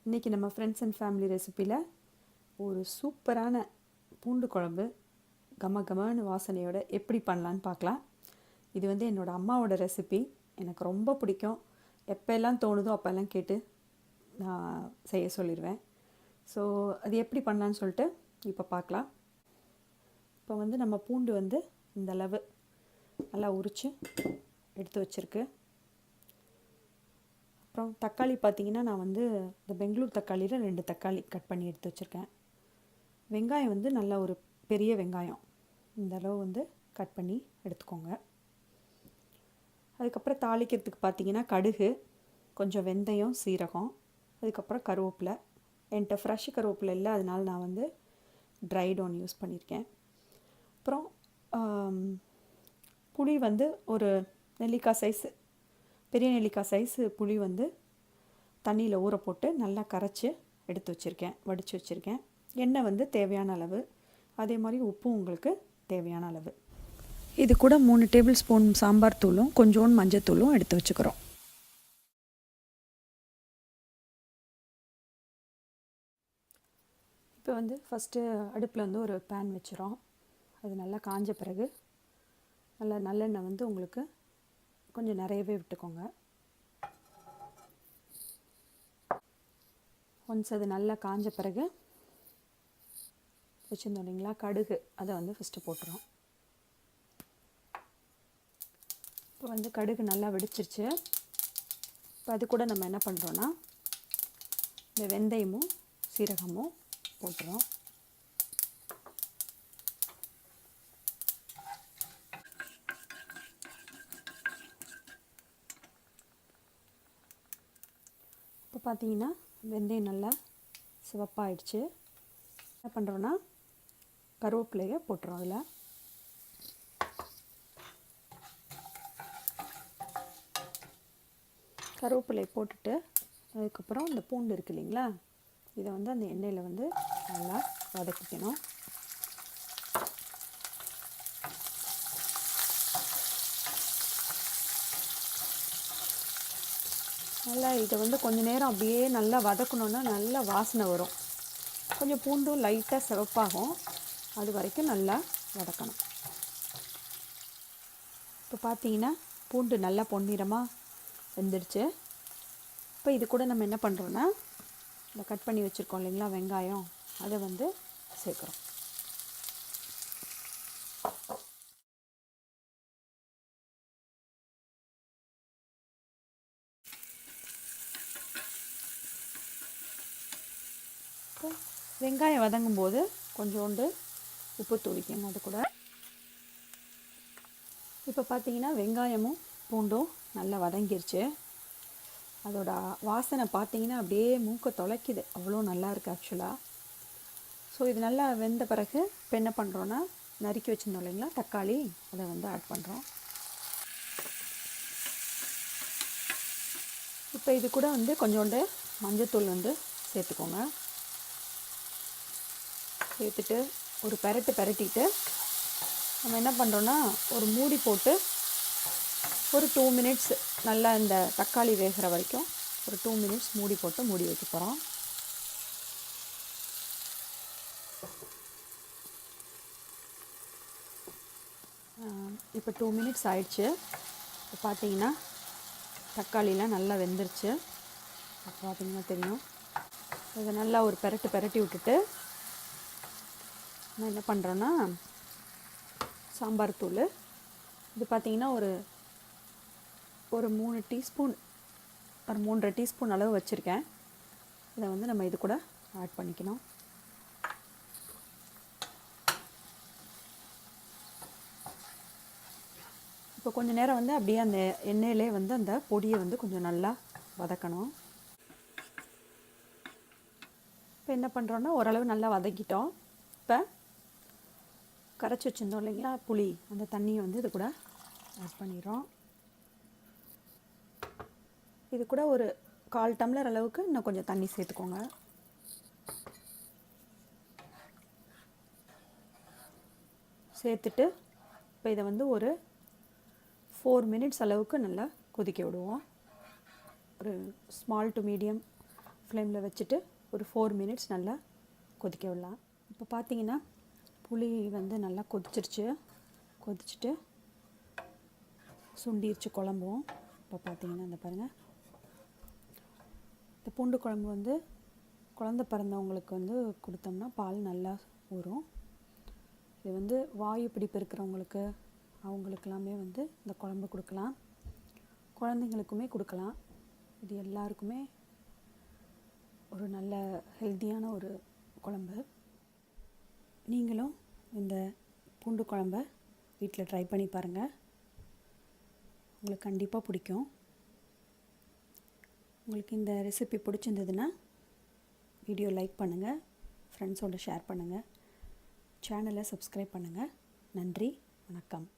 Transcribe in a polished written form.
இன்றைக்கி நம்ம friends and family ரெசிப்பியில் ஒரு சூப்பரான பூண்டு குழம்பு கமகமான வாசனையோட எப்படி பண்ணலான்னு பார்க்கலாம். இது வந்து என்னோடய அம்மாவோட ரெசிபி. எனக்கு ரொம்ப பிடிக்கும். எப்போல்லாம் தோணுதோ அப்போல்லாம் கேட்டு நான் செய்ய சொல்லிடுவேன். ஸோ அது எப்படி பண்ணலான்னு சொல்லிட்டு இப்போ பார்க்கலாம். இப்போ வந்து நம்ம பூண்டு வந்து இந்த அளவு நல்லா உரித்து எடுத்து வச்சுருக்கு. அப்புறம் தக்காளி பார்த்திங்கன்னா நான் வந்து இந்த பெங்களூர் தக்காளியில் 2 தக்காளி கட் பண்ணி எடுத்து வச்சுருக்கேன். வெங்காயம் வந்து நல்ல ஒரு பெரிய வெங்காயம் இந்த அளவு வந்து கட் பண்ணி எடுத்துக்கோங்க. அதுக்கப்புறம் தாளிக்கிறதுக்கு பார்த்திங்கன்னா கடுகு, கொஞ்சம் வெந்தயம், சீரகம், அதுக்கப்புறம் கருவேப்பிலை. என்கிட்ட ஃப்ரெஷ் கருவேப்பிலை இல்லை, அதனால நான் வந்து ட்ரைட் ஒன் யூஸ் பண்ணியிருக்கேன். அப்புறம் புளி வந்து ஒரு நெல்லிக்காய் சைஸு, பெரிய நெல்லிக்காய் சைஸு புளி வந்து தண்ணியில் ஊற போட்டு நல்லா கரைச்சி எடுத்து வச்சுருக்கேன், வடித்து வச்சுருக்கேன். எண்ணெய் வந்து தேவையான அளவு, அதே மாதிரி உப்பும் உங்களுக்கு தேவையான அளவு. இது கூட 3 டேபிள் ஸ்பூன் சாம்பார் தூளும் கொஞ்சோண்டு மஞ்சத்தூளும் எடுத்து வச்சுக்கிறோம். இப்போ வந்து ஃபஸ்ட்டு அடுப்பில் வந்து ஒரு பேன் வச்சுறோம். அது நல்லா காஞ்ச பிறகு நல்லா நல்லெண்ணெய் வந்து உங்களுக்கு கொஞ்சம் நிறையவே விட்டுக்கோங்க. ஒன்ஸ் அது நல்லா காஞ்ச பிறகு வச்சுருந்தோம் இல்லைங்களா கடுகு, அதை வந்து ஃபஸ்ட்டு போட்டுறோம். இப்போ வந்து கடுகு நல்லா வெடிச்சிருச்சு. இப்போ அது கூட நம்ம என்ன பண்ணுறோன்னா இந்த வெந்தயமும் சீரகமும் போட்டுறோம். இப்போ பார்த்தீங்கன்னா வெந்தயம் நல்லா சிவப்பாயிடுச்சு. என்ன பண்ணுறோன்னா கருவேப்பிலையை போட்டுறோம். அதில் கருவேப்பிலையை போட்டுட்டு அதுக்கப்புறம் இந்த பூண்டு இருக்குது இல்லைங்களா, இதை வந்து அந்த எண்ணெயில் வந்து நல்லா வதக்கிக்கணும். நல்லா இதை வந்து கொஞ்சம் நேரம் அப்படியே நல்லா வதக்கணுன்னா நல்லா வாசனை வரும். கொஞ்சம் பூண்டும் லைட்டாக சிவப்பாகும், அது வரைக்கும் நல்லா வதக்கணும். இப்போ பார்த்தீங்கன்னா பூண்டு நல்லா பொன்னிறமாக வெந்துடுச்சு. இப்போ இது கூட நம்ம என்ன பண்ணுறோன்னா இந்த கட் பண்ணி வச்சுருக்கோம் இல்லைங்களா வெங்காயம், அதை வந்து சேர்க்குறோம். வெங்காயம் வதங்கும் போது கொஞ்சோண்டு உப்பு தூவிக்கணும் அது கூட. இப்போ பார்த்தீங்கன்னா வெங்காயமும் பூண்டும் நல்லா வதங்கிருச்சு. அதோட வாசனை பார்த்தீங்கன்னா அப்படியே மூக்கை தொலைக்குது, அவ்வளோ நல்லா இருக்குது ஆக்சுவலாக. ஸோ இது நல்லா வெந்த பிறகு இப்போ என்ன பண்ணுறோன்னா நறுக்கி வச்சுருந்தோம் இல்லைங்களா தக்காளி, அதை வந்து ஆட் பண்ணுறோம். இப்போ இது கூட வந்து கொஞ்சோண்டு மஞ்சத்தூள் வந்து சேர்த்துக்கோங்க. சேர்த்துட்டு ஒரு பெரட்டிட்டு நம்ம என்ன பண்ணுறோன்னா ஒரு மூடி போட்டு ஒரு 2 மினிட்ஸ் நல்லா இந்த தக்காளி வேகிற வரைக்கும் ஒரு 2 மினிட்ஸ் மூடி போட்டு மூடி வைக்க போகிறோம். இப்போ 2 மினிட்ஸ் ஆயிடுச்சு. இப்போ பார்த்தீங்கன்னா தக்காளிலாம் நல்லா வெந்துருச்சு. அப்போ பார்த்தீங்கன்னா தெரியும். இதை நல்லா ஒரு பெரட்டி விட்டுட்டு நான் என்ன பண்ணுறேன்னா சாம்பார் தூள், இது பார்த்திங்கன்னா ஒரு 3 டீஸ்பூன், ஒரு 3.5 டீஸ்பூன் அளவு வச்சுருக்கேன். இதை வந்து நம்ம இது கூட ஆட் பண்ணிக்கணும். இப்போ கொஞ்சம் நேரம் வந்து அப்படியே அந்த எண்ணெயிலே வந்து அந்த பொடியை வந்து கொஞ்சம் நல்லா வதக்கணும். இப்போ என்ன பண்ணுறோன்னா ஓரளவு நல்லா வதக்கிட்டோம். இப்போ கரைச்சி வச்சுருந்தோம் இல்லைங்களா புளி, அந்த தண்ணியை வந்து இது கூட ஆட் பண்ணிடுறோம். இது கூட ஒரு 1/4 டம்ளர் அளவுக்கு இன்னும் கொஞ்சம் தண்ணி சேர்த்துக்கோங்க. சேர்த்துட்டு இப்போ இதை வந்து ஒரு 4 மினிட்ஸ் அளவுக்கு நல்லா கொதிக்க விடுவோம். ஒரு ஸ்மால் டு மீடியம் ஃப்ளேமில் வச்சுட்டு ஒரு 4 மினிட்ஸ் நல்லா கொதிக்க விடலாம். இப்போ பார்த்தீங்கன்னா புளி வந்து நல்லா கொதிச்சுட்டு சுண்டிருச்சு குழம்பும். இப்போ பார்த்தீங்கன்னா இந்த பாருங்கள், இந்த பூண்டு குழம்பு வந்து குழந்த பிறந்தவங்களுக்கு வந்து கொடுத்தோம்னா பால் நல்லா ஊறும். இது வந்து வாயு பிடிப்பு இருக்கிறவங்களுக்கு அவங்களுக்கெல்லாமே வந்து இந்த குழம்பு கொடுக்கலாம், குழந்தைங்களுக்குமே கொடுக்கலாம். இது எல்லாருக்குமே ஒரு நல்ல ஹெல்த்தியான ஒரு குழம்பு. நீங்களும் இந்த பூண்டு குழம்ப வீட்டில் ட்ரை பண்ணி பாருங்கள், உங்களுக்கு கண்டிப்பாக பிடிக்கும். உங்களுக்கு இந்த ரெசிபி பிடிச்சிருந்ததுன்னா வீடியோ லைக் பண்ணுங்கள், ஃப்ரெண்ட்ஸோடு ஷேர் பண்ணுங்கள், சேனலை சப்ஸ்கிரைப் பண்ணுங்கள். நன்றி, வணக்கம்.